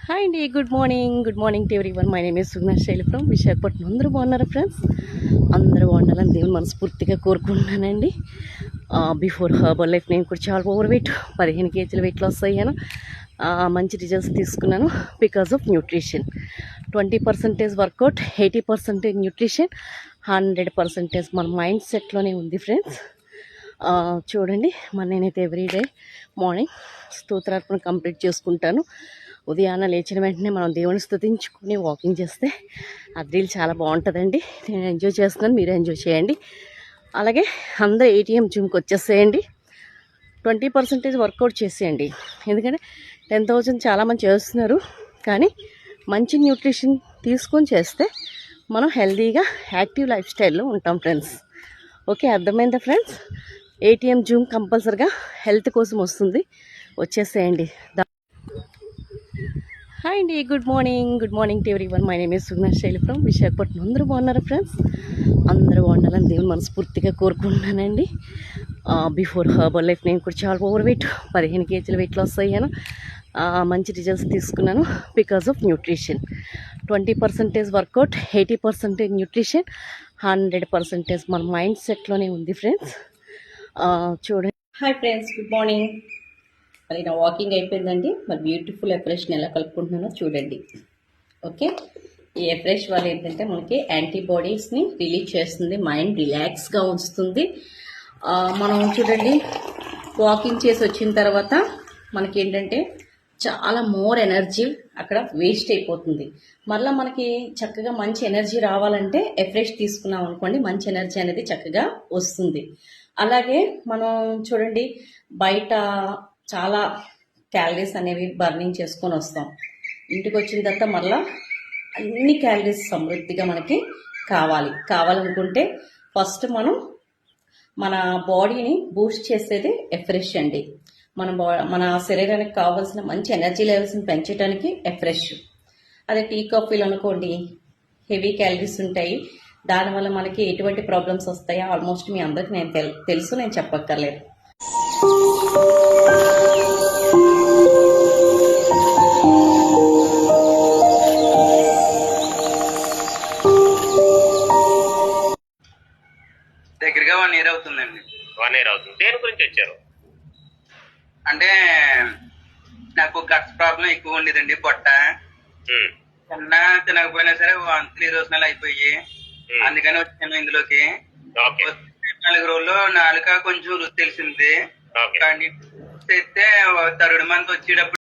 Hi అండి, good morning to everyone. My name is Sugna శైలి from Visakhapatnam. అందరూ బాగున్నారా ఫ్రెండ్స్? అందరూ బాగుండాలని దేవుని మనస్ఫూర్తిగా కోరుకుంటున్నానండి. బిఫోర్ హర్బల్ లైఫ్ నేను కూడా చాలా over weight, 15 kg weight loss అయ్యాను. మంచి రిజల్ట్స్ తీసుకున్నాను because of nutrition. 20% workout, 80% nutrition, 100% మన మైండ్ సెట్లోనే ఉంది ఫ్రెండ్స్. చూడండి, నేనైతే ఎవ్రీడే మార్నింగ్ స్తోత్రార్పణ కంప్లీట్ చేసుకుంటాను. ఉదయాన్నే లేచిన వెంటనే మనం దేవుని స్తుతించుకుని వాకింగ్ చేస్తే అది రీల్ చాలా బాగుంటుందండి. నేను ఎంజాయ్ చేస్తున్నాను, మీరు ఎంజాయ్ చేయండి. అలాగే అందరూ ATM జిమ్కి వచ్చేసేయండి. 20% వర్కౌట్ చేసేయండి. ఎందుకంటే 10,000 చాలామంది చేస్తున్నారు, కానీ మంచి న్యూట్రిషన్ తీసుకొని చేస్తే మనం హెల్తీగా యాక్టివ్ లైఫ్ స్టైల్లో ఉంటాం ఫ్రెండ్స్. ఓకే, అర్థమైందా ఫ్రెండ్స్? ATM జిమ్ కంపల్సరిగా హెల్త్ కోసం వస్తుంది, వచ్చేసేయండి. హాయ్ అండి, good morning to everyone. My name is Sugna శైలి ఫ్రమ్ విశాఖపట్నం. అందరూ బాగున్నారా ఫ్రెండ్స్? అందరూ బాగుండాలని దేవుని మనస్ఫూర్తిగా కోరుకుంటున్నానండి. బిఫోర్ హర్బల్ లైఫ్ నేను కూడా చాలా over weight, 15 kg weight loss అయ్యాను. మంచి రిజల్ట్స్ తీసుకున్నాను because of nutrition. 20% workout, 80% nutrition, 100% మన మైండ్ సెట్లోనే ఉంది ఫ్రెండ్స్. చూడండి. Hi friends, good morning. మరి నా వాకింగ్ అయిపోయిందండి. మరి బ్యూటిఫుల్ ఎఫ్రెష్ని ఎలా కలుపుకుంటున్నానో చూడండి. ఓకే, ఈ ఎఫ్రెష్ వల్ల ఏంటంటే మనకి యాంటీబాడీస్ని రిలీజ్ చేస్తుంది, మైండ్ రిలాక్స్గా ఉంచుతుంది. మనం చూడండి, వాకింగ్ చేసి వచ్చిన తర్వాత మనకి ఏంటంటే చాలా మోర్ ఎనర్జీ అక్కడ వేస్ట్ అయిపోతుంది. మళ్ళీ మనకి చక్కగా మంచి ఎనర్జీ రావాలంటే ఎఫ్రెష్ తీసుకున్నాం అనుకోండి, మంచి ఎనర్జీ అనేది చక్కగా వస్తుంది. అలాగే మనం చూడండి, బయట చాలా క్యాలరీస్ అనేవి బర్నింగ్ చేసుకొని వస్తాం. ఇంటికి వచ్చిన తర్వాత మళ్ళీ అన్ని క్యాలరీస్ సమృద్ధిగా మనకి కావాలనుకుంటే ఫస్ట్ మనం మన బాడీని బూస్ట్ చేసేది ఎఫ్రెష్ అండి. మన శరీరానికి కావాల్సిన మంచి ఎనర్జీ లెవెల్స్ని పెంచడానికి ఎఫ్రెష్. అదే టీ కాఫీలు అనుకోండి, హెవీ క్యాలరీస్ ఉంటాయి. దానివల్ల మనకి ఎటువంటి ప్రాబ్లమ్స్ వస్తాయో ఆల్మోస్ట్ మీ అందరికి నేను తెలుసు, నేను చెప్పక్కర్లేదు. దగ్గరగా 1 year అవుతుందండి. 1 year అవుతుంది. దేని గురించి వచ్చారు? అంటే నాకు గట్స్ ప్రాబ్లం ఎక్కువ ఉండేదండి. పొట్ట తిన్నా తినకపోయినా సరే వాంతులు రోజునాలు అయిపోయి, అందుకని వచ్చాను ఇందులోకి. 4 రోజుల్లో నాలుక కొంచెం రుచి తెలిసింది. కానీ చేస్తే 3rd month వచ్చేటప్పుడు